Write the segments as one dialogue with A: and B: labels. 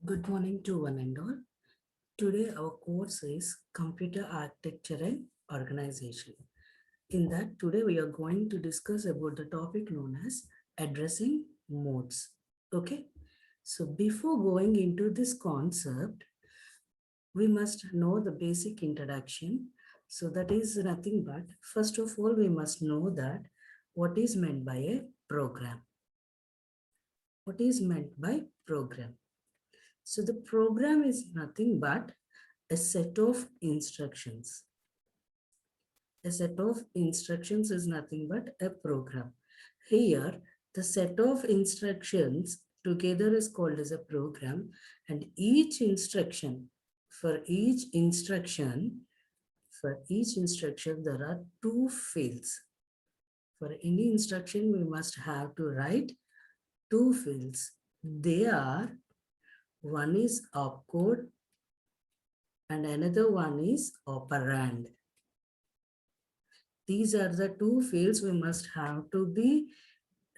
A: Good morning to one and all. Today our course is Computer Architecture and Organization. In that, today we are going to discuss about the topic known as addressing modes. Okay. So before going into this concept, we must know the basic introduction. So that is nothing but, first of all, we must know that what is meant by a program. What is meant by program? So the program is nothing but a set of instructions. A set of instructions is nothing but a program. Here, the set of instructions together is called as a program, and each instruction, for each instruction, there are two fields. For any instruction, we must have to write two fields. They are, one is opcode and another one is operand. These are the two fields we must have to be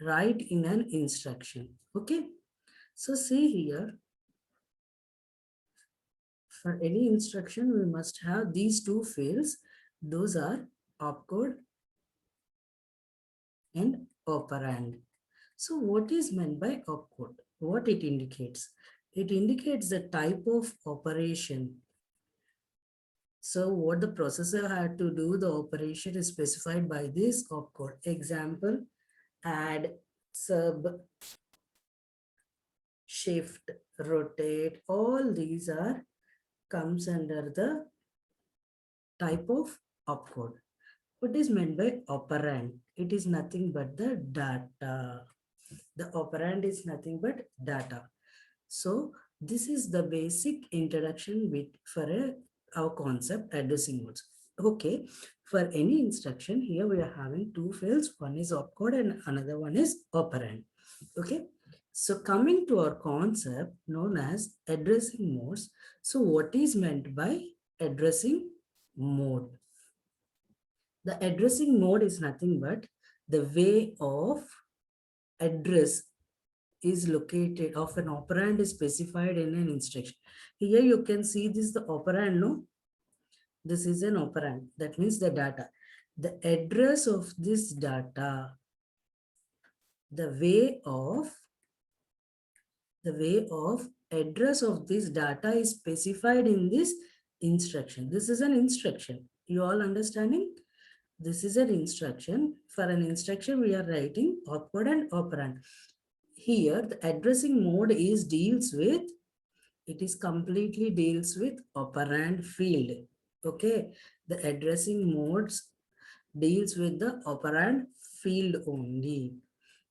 A: right in an instruction. Okay. So see here, for any instruction, we must have these two fields. Those are opcode and operand. So what is meant by opcode? What it indicates? It indicates the type of operation. So what the processor had to do, the operation is specified by this opcode. Example, add, sub, shift, rotate, all these are comes under the type of opcode. What is meant by operand? It is nothing but the data. The operand is nothing but data. So this is the basic introduction bit for our concept addressing modes. Okay, for any instruction here we are having two fields. One is opcode and another one is operand. Okay, so coming to our concept known as addressing modes. So what is meant by addressing mode? The addressing mode is nothing but the way of address is located of an operand is specified in an instruction. Here you can see this the operand, no? This is an operand. That means the data. The address of this data, the way of address of this data is specified in this instruction. This is an instruction. You all understanding? This is an instruction. For an instruction, we are writing opcode and operand. Here, the addressing mode is deals with, it is completely deals with operand field. Okay, the addressing modes deals with the operand field only.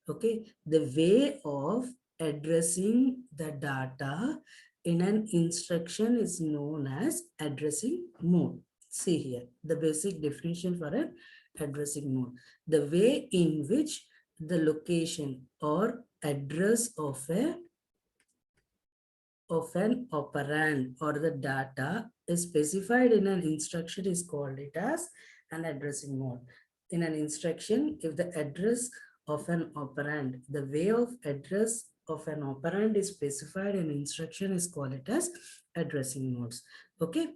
A: Okay, the way of addressing the data in an instruction is known as addressing mode. See here, the basic definition for an addressing mode. The way in which the location or address of an operand or the data is specified in an instruction is called it as an addressing mode. In an instruction, if the address of an operand, the way of address of an operand is specified in instruction is called it as addressing modes. Okay,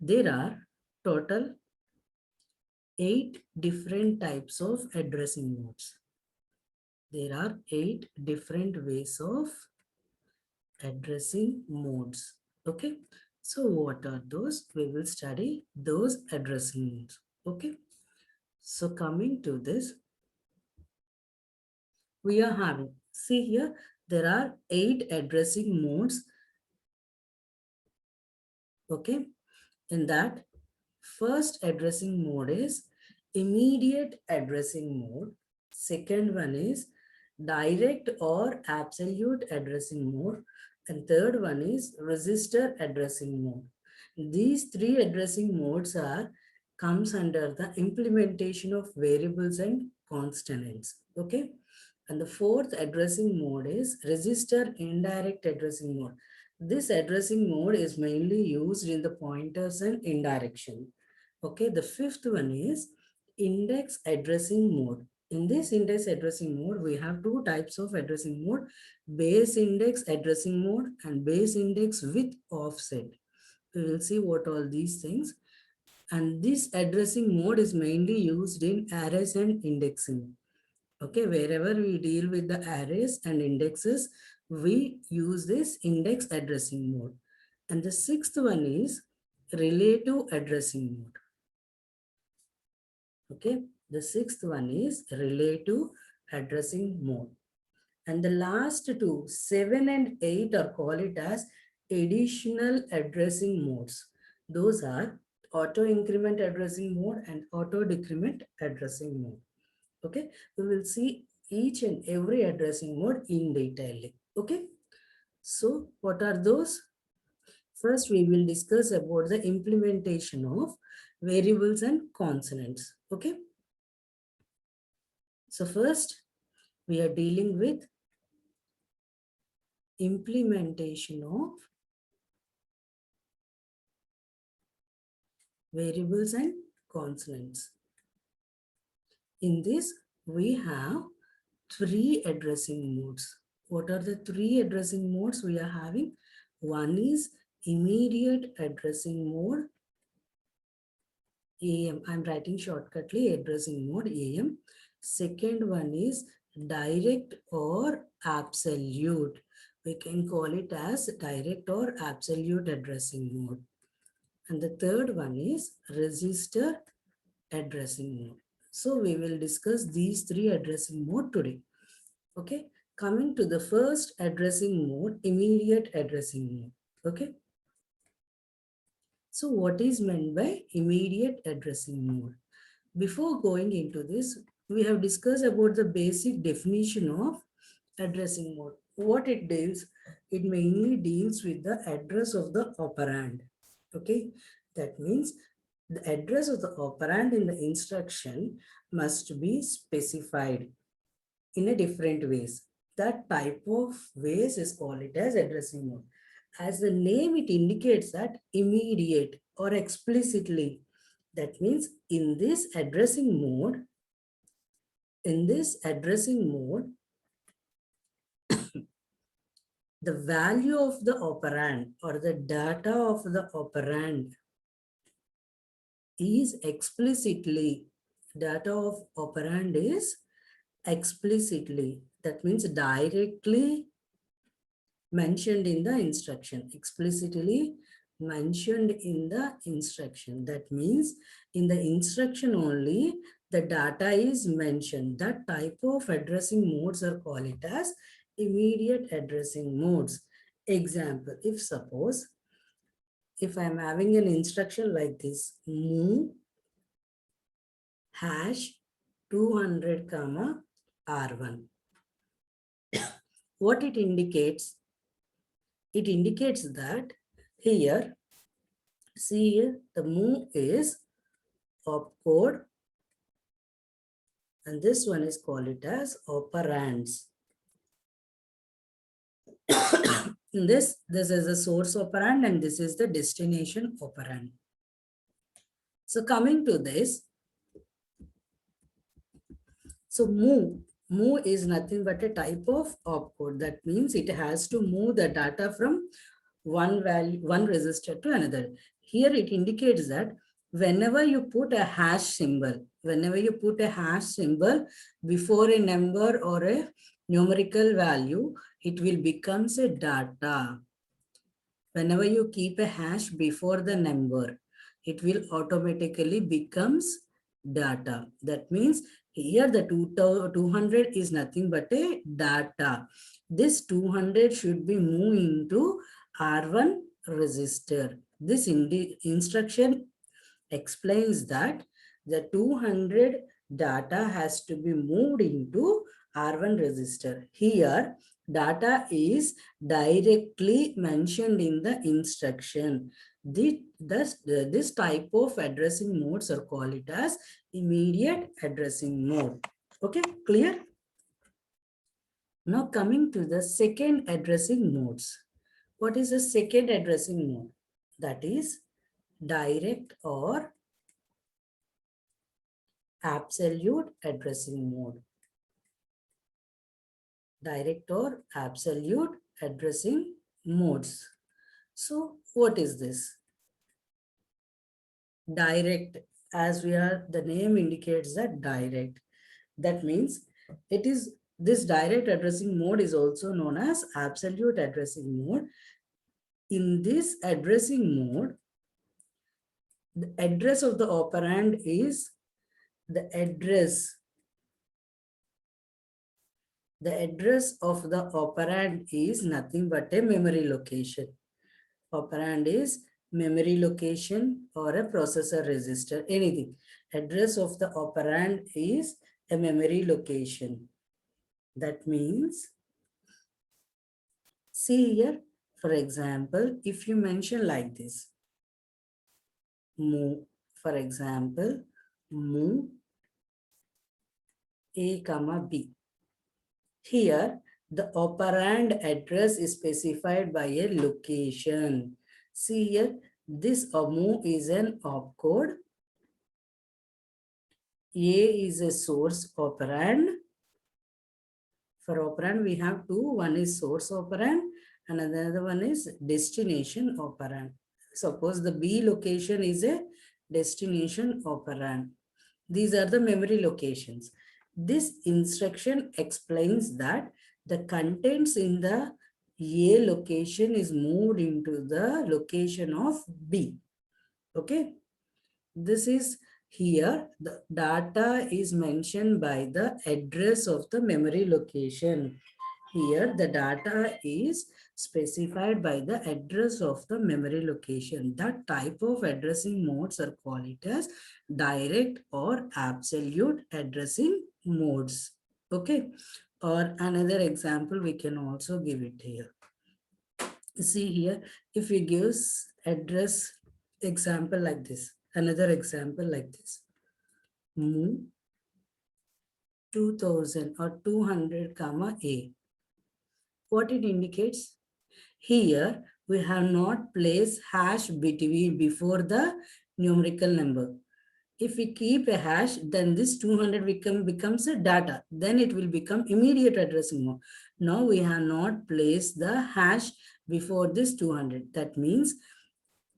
A: there are total 8 different types of addressing modes. There are 8 different ways of addressing modes. Okay, so what are those? We will study those addressing modes. Okay, so coming to this, we are having, see here, there are 8 addressing modes. Okay, in that, first addressing mode is immediate addressing mode. Second one is direct or absolute addressing mode. And third one is register addressing mode. These three addressing modes are comes under the implementation of variables and constants. Okay. And the fourth addressing mode is register indirect addressing mode. This addressing mode is mainly used in the pointers and indirection. Okay, the fifth one is index addressing mode. In this index addressing mode, we have two types of addressing mode, base index addressing mode and base index with offset. We will see what all these things. And this addressing mode is mainly used in arrays and indexing. Okay, wherever we deal with the arrays and indexes, we use this index addressing mode. And the sixth one is relative addressing mode. Okay, the sixth one is relative addressing mode. And the last two, 7 and 8, are called it as additional addressing modes. Those are auto increment addressing mode and auto decrement addressing mode. Okay, we will see each and every addressing mode in detail. Okay, so what are those? First, we will discuss about the implementation of variables and consonants. Okay, so first we are dealing with implementation of variables and consonants. In this, we have three addressing modes. What are the three addressing modes we are having? One is immediate addressing mode, AM. I'm writing shortcutly addressing mode, AM. Second one is direct or absolute. We can call it as direct or absolute addressing mode. And the third one is register addressing mode. So we will discuss these three addressing mode today. Okay, coming to the first addressing mode, immediate addressing mode. Okay, so what is meant by immediate addressing mode? Before going into this, we have discussed about the basic definition of addressing mode. What it deals, it mainly deals with the address of the operand. Okay, that means the address of the operand in the instruction must be specified in a different ways. That type of ways is called it as addressing mode. As the name, it indicates that immediate or explicitly. That means in this addressing mode, the value of the operand or the data of the operand is explicitly, data of operand is explicitly, that means directly mentioned in the instruction, explicitly mentioned in the instruction. That means in the instruction only the data is mentioned. That type of addressing modes are called it as immediate addressing modes. Example, if suppose if I'm having an instruction like this, move hash 200 comma R1. What it indicates? It indicates that here, see here, the move is opcode and this one is called it as operands. this is the source operand and this is the destination operand. So coming to this, so move is nothing but a type of opcode. That means it has to move the data from one value, one register to another. Here it indicates that whenever you put a hash symbol, before a number or a numerical value, it will becomes a data. Whenever you keep a hash before the number, it will automatically becomes data. That means here the 200 is nothing but a data. This 200 should be moved into R1 register. This instruction explains that the 200 data has to be moved into R1 register. Here, data is directly mentioned in the instruction. This type of addressing modes are called it as immediate addressing mode. Okay, clear? Now coming to the second addressing modes. What is the second addressing mode? That is direct or absolute addressing mode. Direct or absolute addressing modes. So what is this? Direct, as we are, the name indicates that direct. That means it is, this direct addressing mode is also known as absolute addressing mode. In this addressing mode, the address of the operand is the address. The address of the operand is nothing but a memory location. Operand is memory location or a processor register, anything. Address of the operand is a memory location. That means, see here, for example, if you mention like this, move, for example, move A comma B. Here, the operand address is specified by a location. See here, this move is an opcode. A is a source operand. For operand, we have two. One is source operand and another one is destination operand. Suppose the B location is a destination operand. These are the memory locations. This instruction explains that the contents in the A location is moved into the location of B. Okay. This is here, the data is mentioned by the address of the memory location. Here, the data is specified by the address of the memory location. That type of addressing modes are called it as direct or absolute addressing modes. Okay. Or another example, we can also give it here. See here, if we give address example like this, another example like this, move 2000 or 200 comma A. What it indicates? Here we have not placed hash between before the numerical number. If we keep a hash, then this 200 becomes a data. Then it will become immediate addressing mode. Now we have not placed the hash before this 200. That means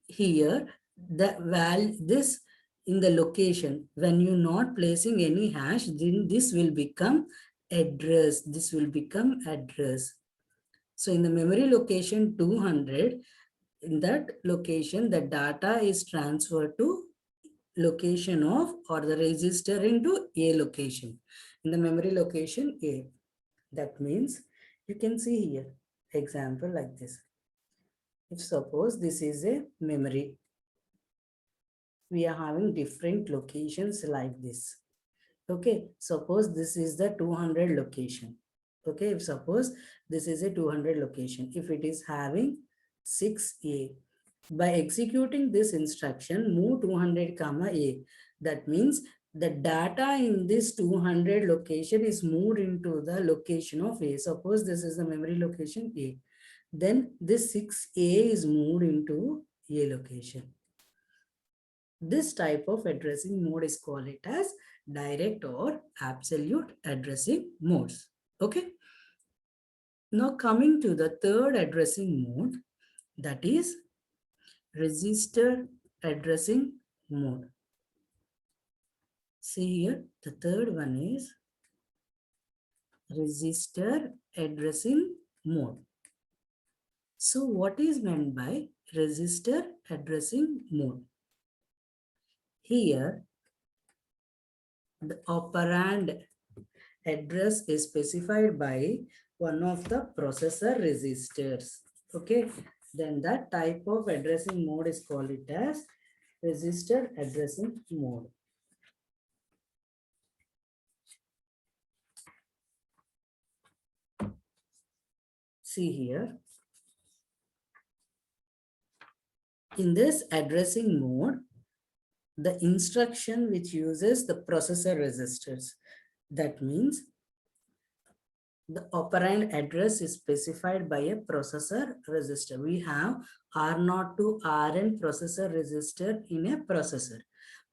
A: here the this in the location, when you're not placing any hash, then this will become address. This will become address. So in the memory location 200, in that location, the data is transferred to location of or the register into A location. In the memory location A. That means you can see here, example like this. If suppose this is a memory, we are having different locations like this. Okay, suppose this is the 200 location. Okay, if suppose this is a 200 location, if it is having 6A, by executing this instruction, move 200 comma A, that means the data in this 200 location is moved into the location of A. Suppose this is the memory location A. Then this 6A is moved into A location. This type of addressing mode is called it as direct or absolute addressing modes. Okay. Now coming to the third addressing mode, that is register addressing mode. See here, the third one is register addressing mode. So what is meant by register addressing mode? Here, the operand address is specified by one of the processor registers. Okay, then that type of addressing mode is called it as register addressing mode. See here, in this addressing mode, the instruction which uses the processor registers. That means the operand address is specified by a processor register. We have R0 to Rn processor register in a processor.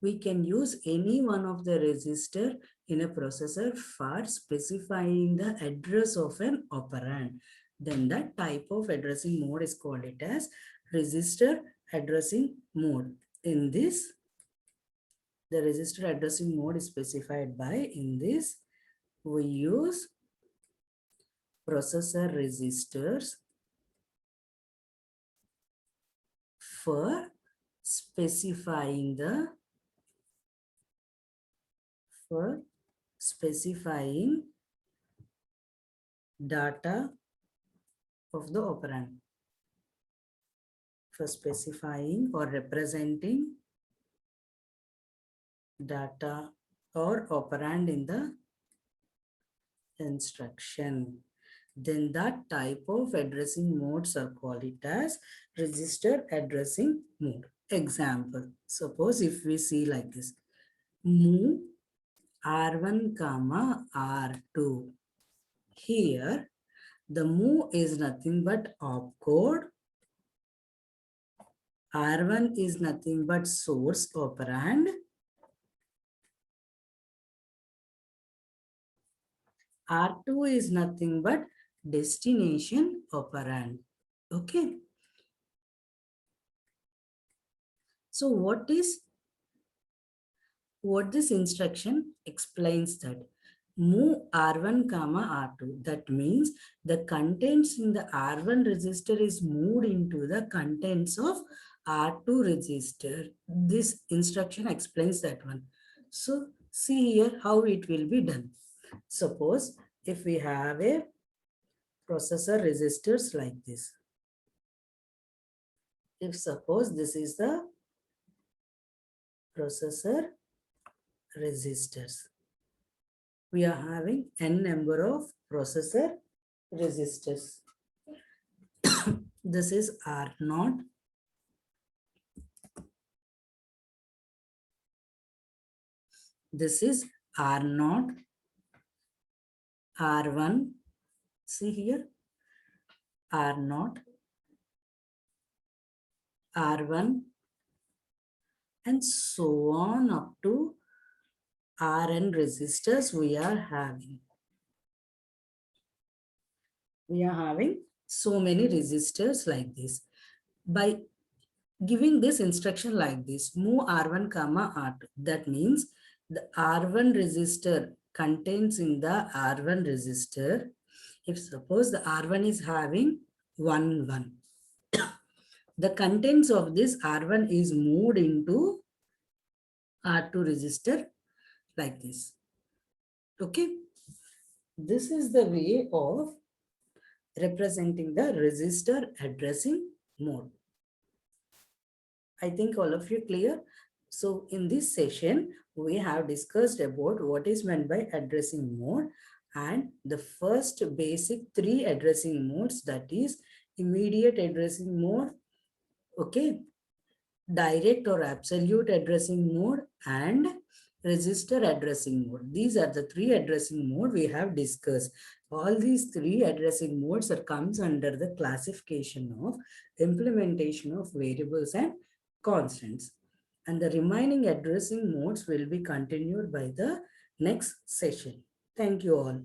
A: We can use any one of the register in a processor for specifying the address of an operand. Then that type of addressing mode is called it as register addressing mode. In this, the register addressing mode is specified by, in this, we use processor registers for specifying the, for specifying data of the operand, for specifying or representing data or operand in the instruction. Then that type of addressing modes are called it as register addressing mode. Example, suppose if we see like this, move R1 comma R2. Here the move is nothing but opcode. R1 is nothing but source operand. R2 is nothing but destination operand. Okay. So what this instruction explains that move R1 comma R2. That means the contents in the R1 register is moved into the contents of R2 register. This instruction explains that one. So see here how it will be done. Suppose if we have a processor registers like this. If suppose this is the processor registers, we are having n number of processor registers. This is R0. This is R0, R1. See here, R0, R1, and so on up to Rn registers we are having. We are having so many registers like this. By giving this instruction like this, move R1 comma R2. That means the R1 register contains in the R1 register. If suppose the R1 is having 1, 1. The contents of this R1 is moved into R2 register like this. Okay. This is the way of representing the register addressing mode. I think all of you clear. So in this session, we have discussed about what is meant by addressing mode and the first basic 3 addressing modes, that is immediate addressing mode, okay, direct or absolute addressing mode, and register addressing mode. These are the 3 addressing mode we have discussed. All these 3 addressing modes are comes under the classification of implementation of variables and constants. And the remaining addressing modes will be continued by the next session. Thank you all.